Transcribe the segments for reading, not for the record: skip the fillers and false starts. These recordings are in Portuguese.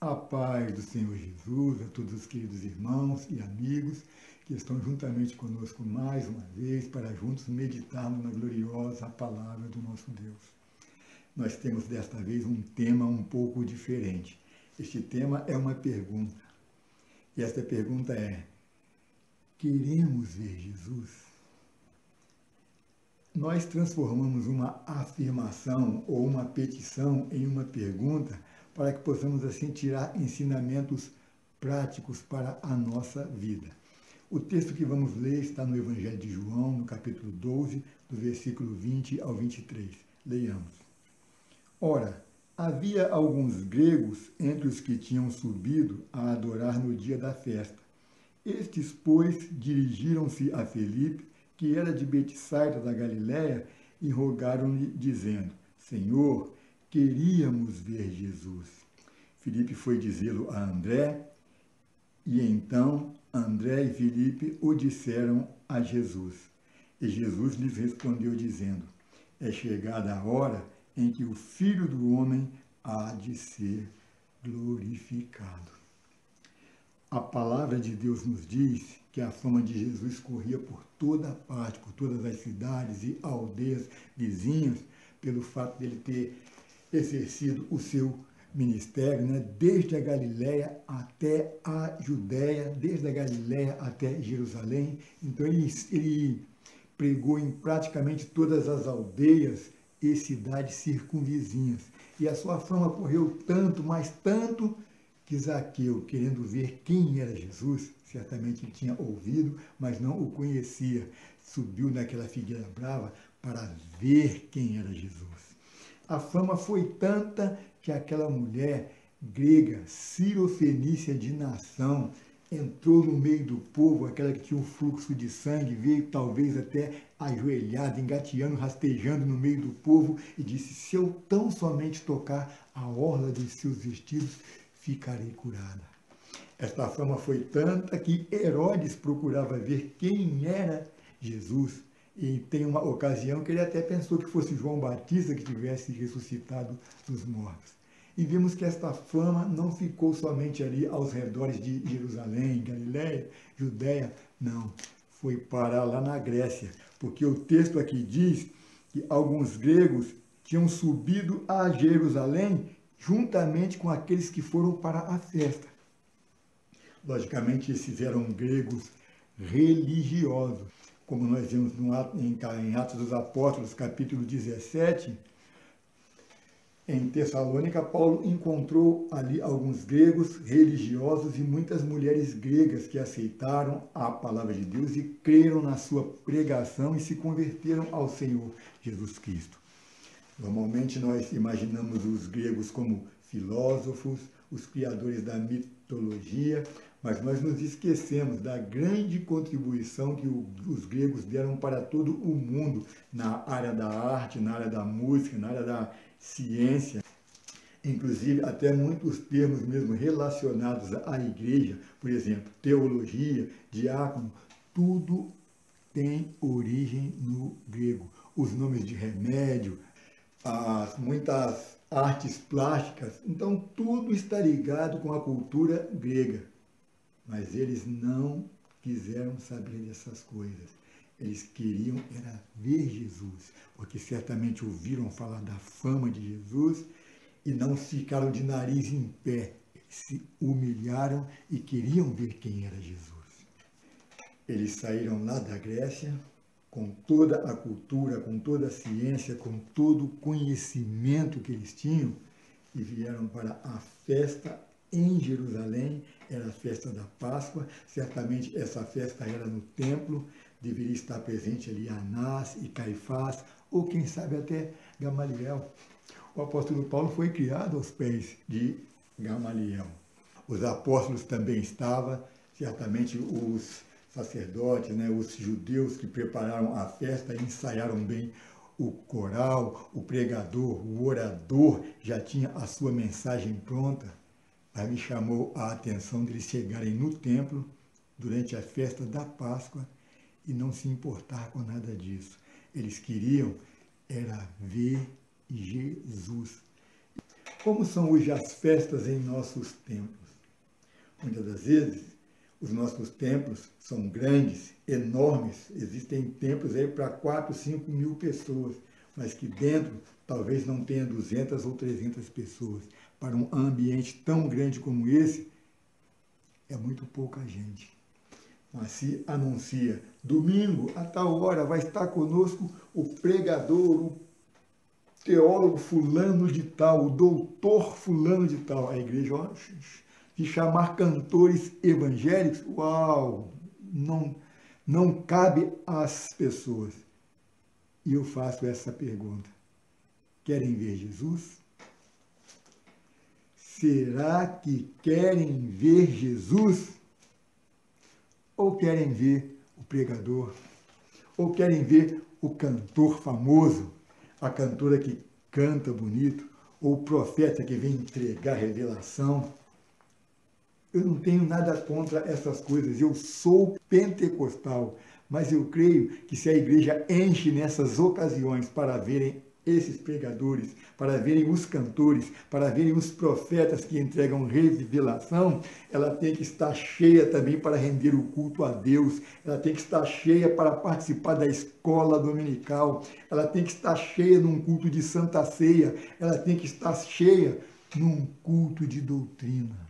A paz do Senhor Jesus, a todos os queridos irmãos e amigos que estão juntamente conosco mais uma vez para juntos meditarmos na gloriosa palavra do nosso Deus. Nós temos desta vez um tema um pouco diferente. Este tema é uma pergunta. E esta pergunta é: queremos ver Jesus? Nós transformamos uma afirmação ou uma petição em uma pergunta para que possamos assim tirar ensinamentos práticos para a nossa vida. O texto que vamos ler está no Evangelho de João, no capítulo 12, do versículo 20 ao 23. Leiamos. Ora, havia alguns gregos entre os que tinham subido a adorar no dia da festa. Estes, pois, dirigiram-se a Filipe, que era de Betsaida da Galiléia, e rogaram-lhe, dizendo: Senhor, queríamos ver Jesus. Filipe foi dizê-lo a André, e então André e Filipe o disseram a Jesus. E Jesus lhes respondeu, dizendo: é chegada a hora em que o Filho do Homem há de ser glorificado. A palavra de Deus nos diz que a fama de Jesus corria por toda parte, por todas as cidades e aldeias vizinhas, pelo fato dele ter exercido o seu ministério, desde a Galiléia até a Judéia, desde a Galiléia até Jerusalém. Então ele pregou em praticamente todas as aldeias e cidades circunvizinhas. E a sua fama correu tanto, mas tanto, que Zaqueu, querendo ver quem era Jesus, certamente ele tinha ouvido, mas não o conhecia, subiu naquela figueira brava para ver quem era Jesus. A fama foi tanta que aquela mulher grega, cirofenícia de nação, entrou no meio do povo, aquela que tinha um fluxo de sangue, veio talvez até ajoelhada, engateando, rastejando no meio do povo e disse: se eu tão somente tocar a orla dos seus vestidos, ficarei curada. Esta fama foi tanta que Herodes procurava ver quem era Jesus. E tem uma ocasião que ele até pensou que fosse João Batista que tivesse ressuscitado dos mortos. E vimos que esta fama não ficou somente ali aos redores de Jerusalém, Galiléia, Judéia, não. Foi parar lá na Grécia, porque o texto aqui diz que alguns gregos tinham subido a Jerusalém juntamente com aqueles que foram para a festa. Logicamente, esses eram gregos religiosos. Como nós vemos em Atos dos Apóstolos, capítulo 17, em Tessalônica, Paulo encontrou ali alguns gregos religiosos e muitas mulheres gregas que aceitaram a palavra de Deus e creram na sua pregação e se converteram ao Senhor Jesus Cristo. Normalmente nós imaginamos os gregos como filósofos, os criadores da mitologia, mas nós nos esquecemos da grande contribuição que os gregos deram para todo o mundo na área da arte, na área da música, na área da ciência. Inclusive, até muitos termos mesmo relacionados à igreja, por exemplo, teologia, diácono, tudo tem origem no grego. Os nomes de remédio, muitas artes plásticas, então tudo está ligado com a cultura grega. Mas eles não quiseram saber dessas coisas. Eles queriam era ver Jesus, porque certamente ouviram falar da fama de Jesus e não ficaram de nariz em pé. Eles se humilharam e queriam ver quem era Jesus. Eles saíram lá da Grécia com toda a cultura, com toda a ciência, com todo o conhecimento que eles tinham e vieram para a festa em Jerusalém. Era a festa da Páscoa, certamente essa festa era no templo, deveria estar presente ali Anás e Caifás, ou quem sabe até Gamaliel. O apóstolo Paulo foi criado aos pés de Gamaliel. Os apóstolos também estavam, certamente os sacerdotes, os judeus que prepararam a festa e ensaiaram bem o coral, o pregador, o orador já tinha a sua mensagem pronta. Mas me chamou a atenção de eles chegarem no templo durante a festa da Páscoa e não se importar com nada disso. Eles queriam era ver Jesus. Como são hoje as festas em nossos templos? Muitas das vezes, os nossos templos são grandes, enormes, existem templos aí para 4, 5 mil pessoas, mas que dentro talvez não tenha 200 ou 300 pessoas. Para um ambiente tão grande como esse, é muito pouca gente. Mas se anuncia, domingo, a tal hora, vai estar conosco o pregador, o teólogo fulano de tal, o doutor fulano de tal. A igreja, ó, de chamar cantores evangélicos, uau, não cabe às pessoas. E eu faço essa pergunta. Querem ver Jesus? Será que querem ver Jesus? Ou querem ver o pregador? Ou querem ver o cantor famoso? A cantora que canta bonito? Ou o profeta que vem entregar revelação? Eu não tenho nada contra essas coisas, eu sou pentecostal, mas eu creio que se a igreja enche nessas ocasiões para verem esses pregadores, para verem os cantores, para verem os profetas que entregam revelação, ela tem que estar cheia também para render o culto a Deus, ela tem que estar cheia para participar da escola dominical, ela tem que estar cheia num culto de Santa Ceia, ela tem que estar cheia num culto de doutrina.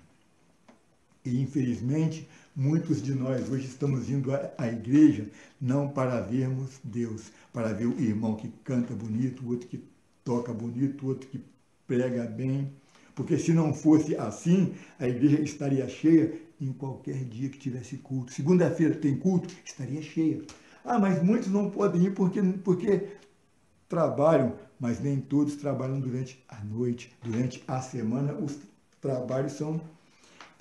E, infelizmente, muitos de nós hoje estamos indo à igreja não para vermos Deus, para ver o irmão que canta bonito, o outro que toca bonito, o outro que prega bem. Porque se não fosse assim, a igreja estaria cheia em qualquer dia que tivesse culto. Segunda-feira tem culto, estaria cheia. Ah, mas muitos não podem ir porque trabalham, mas nem todos trabalham durante a noite. Durante a semana, os trabalhos são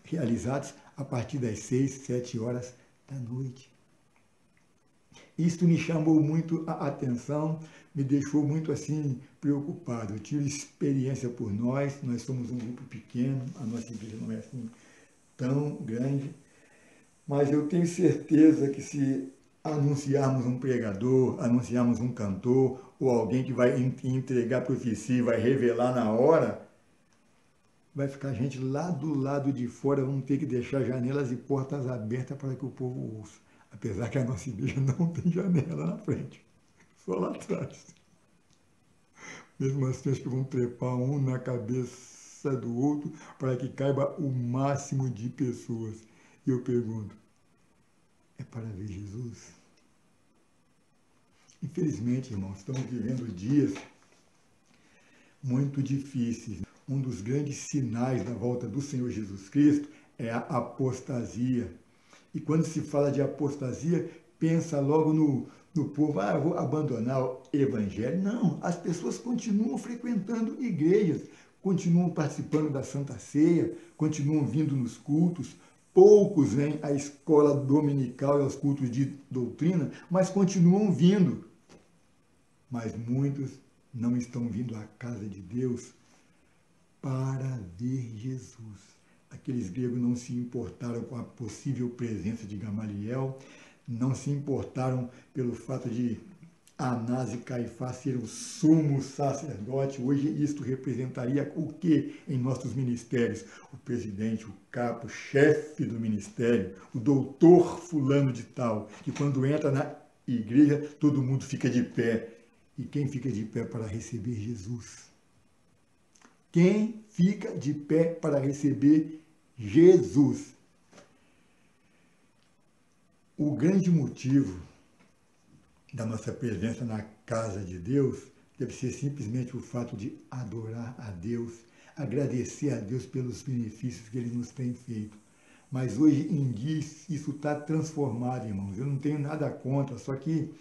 realizados a partir das 6, 7 horas da noite. Isso me chamou muito a atenção, me deixou muito assim preocupado. Eu tive experiência por nós somos um grupo pequeno, a nossa igreja não é assim tão grande, mas eu tenho certeza que se anunciarmos um pregador, anunciarmos um cantor, ou alguém que vai entregar profecia e vai revelar na hora, vai ficar gente lá do lado de fora, vamos ter que deixar janelas e portas abertas para que o povo ouça. Apesar que a nossa igreja não tem janela na frente, só lá atrás. Mesmo assim, acho que vão trepar um na cabeça do outro para que caiba o máximo de pessoas. E eu pergunto, é para ver Jesus? Infelizmente, irmãos, estamos vivendo dias muito difíceis. Um dos grandes sinais da volta do Senhor Jesus Cristo é a apostasia. E quando se fala de apostasia, pensa logo no povo, eu vou abandonar o evangelho. Não, as pessoas continuam frequentando igrejas, continuam participando da Santa Ceia, continuam vindo nos cultos, poucos vêm à escola dominical e aos cultos de doutrina, mas continuam vindo. Mas muitos não estão vindo à casa de Deus para ver Jesus. Aqueles gregos não se importaram com a possível presença de Gamaliel, não se importaram pelo fato de Anás e Caifás serem o sumo sacerdote. Hoje isto representaria o que em nossos ministérios? O presidente, o capo, o chefe do ministério, o doutor fulano de tal, que quando entra na igreja todo mundo fica de pé. E quem fica de pé para receber Jesus? Quem fica de pé para receber Jesus? O grande motivo da nossa presença na casa de Deus deve ser simplesmente o fato de adorar a Deus, agradecer a Deus pelos benefícios que Ele nos tem feito. Mas hoje em dia isso está transformado, irmãos. Eu não tenho nada contra, só que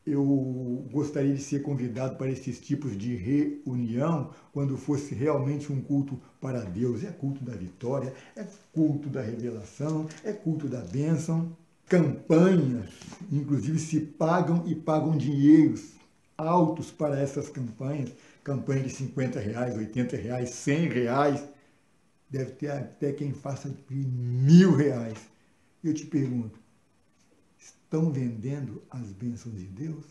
eu gostaria de ser convidado para esses tipos de reunião quando fosse realmente um culto para Deus. É culto da vitória, é culto da revelação, é culto da bênção. Campanhas, inclusive, se pagam e pagam dinheiros altos para essas campanhas. Campanha de R$50, R$80, R$100. Deve ter até quem faça de R$1.000. Eu te pergunto, estão vendendo as bênçãos de Deus?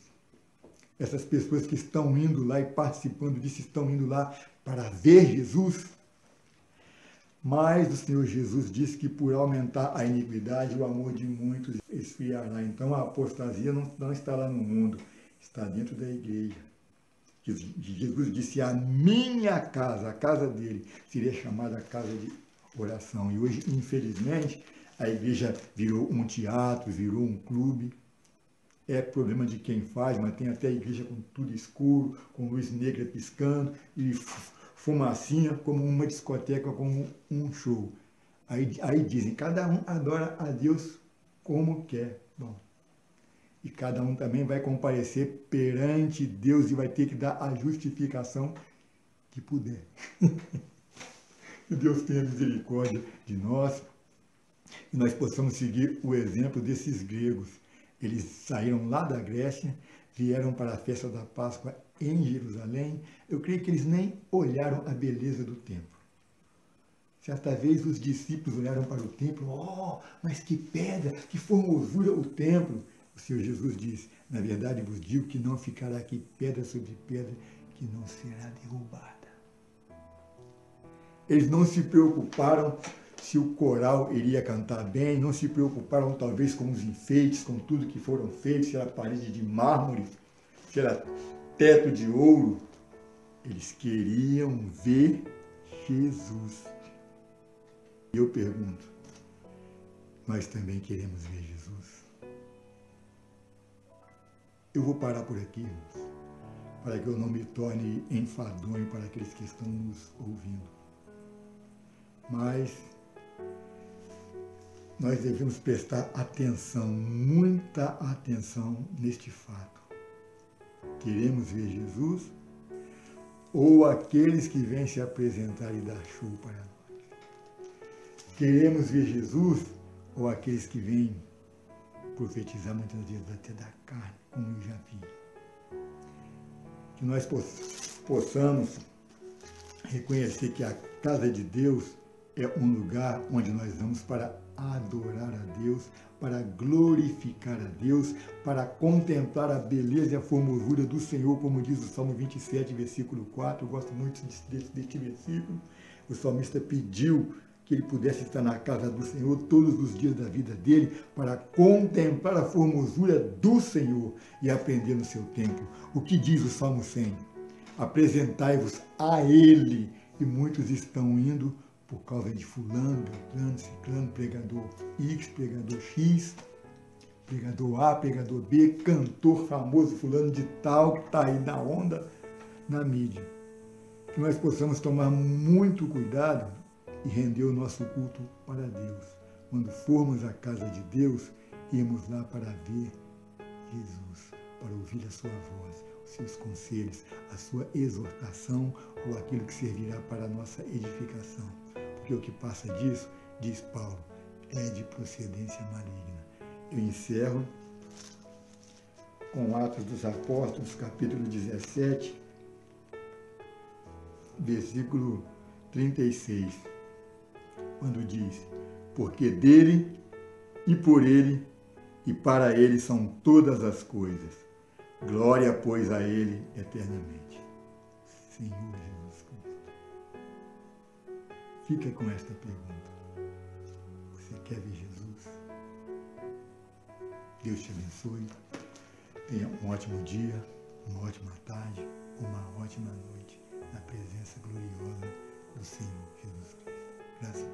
Essas pessoas que estão indo lá e participando disso, estão indo lá para ver Jesus. Mas o Senhor Jesus disse que por aumentar a iniquidade, o amor de muitos esfriará. Então a apostasia não está lá no mundo, está dentro da igreja. Jesus disse, a minha casa, a casa dele, seria chamada casa de oração. E hoje, infelizmente, a igreja virou um teatro, virou um clube. É problema de quem faz, mas tem até a igreja com tudo escuro, com luz negra piscando e fumacinha, como uma discoteca, como um show. Aí dizem, cada um adora a Deus como quer. Bom, e cada um também vai comparecer perante Deus e vai ter que dar a justificação que puder. Que Deus tenha misericórdia de nós e nós possamos seguir o exemplo desses gregos. Eles saíram lá da Grécia, vieram para a festa da Páscoa em Jerusalém. Eu creio que eles nem olharam a beleza do templo. Certa vez os discípulos olharam para o templo, oh, mas que pedra, que formosura o templo. O Senhor Jesus disse, na verdade vos digo que não ficará aqui pedra sobre pedra que não será derrubada. Eles não se preocuparam se o coral iria cantar bem, não se preocuparam talvez com os enfeites, com tudo que foram feitos, se era parede de mármore, se era teto de ouro. Eles queriam ver Jesus. E eu pergunto, nós também queremos ver Jesus? Eu vou parar por aqui, irmãos, para que eu não me torne enfadonho para aqueles que estão nos ouvindo. Mas nós devemos prestar atenção, muita atenção neste fato. Queremos ver Jesus ou aqueles que vêm se apresentar e dar show para nós? Queremos ver Jesus ou aqueles que vêm profetizar muitas vezes até da carne, como eu já vi? Que nós possamos reconhecer que a casa de Deus é um lugar onde nós vamos para adorar a Deus, para glorificar a Deus, para contemplar a beleza e a formosura do Senhor, como diz o Salmo 27, versículo 4. Eu gosto muito deste versículo. O salmista pediu que ele pudesse estar na casa do Senhor todos os dias da vida dele, para contemplar a formosura do Senhor e aprender no seu templo. O que diz o Salmo 100? Apresentai-vos a Ele, e muitos estão indo por causa de fulano, beltrano, ciclano, pregador X, pregador X, pregador A, pregador B, cantor famoso fulano de tal, que está aí na onda, na mídia. Que nós possamos tomar muito cuidado e render o nosso culto para Deus. Quando formos à casa de Deus, irmos lá para ver Jesus, para ouvir a sua voz, os seus conselhos, a sua exortação ou aquilo que servirá para a nossa edificação. Porque o que passa disso, diz Paulo, é de procedência maligna. Eu encerro com Atos dos Apóstolos, capítulo 17, versículo 36, quando diz, porque dele e por ele e para ele são todas as coisas. Glória, pois, a ele eternamente. Senhor Jesus Cristo. Fica com esta pergunta. Você quer ver Jesus? Deus te abençoe. Tenha um ótimo dia, uma ótima tarde, uma ótima noite, na presença gloriosa do Senhor Jesus Cristo. Graças a Deus.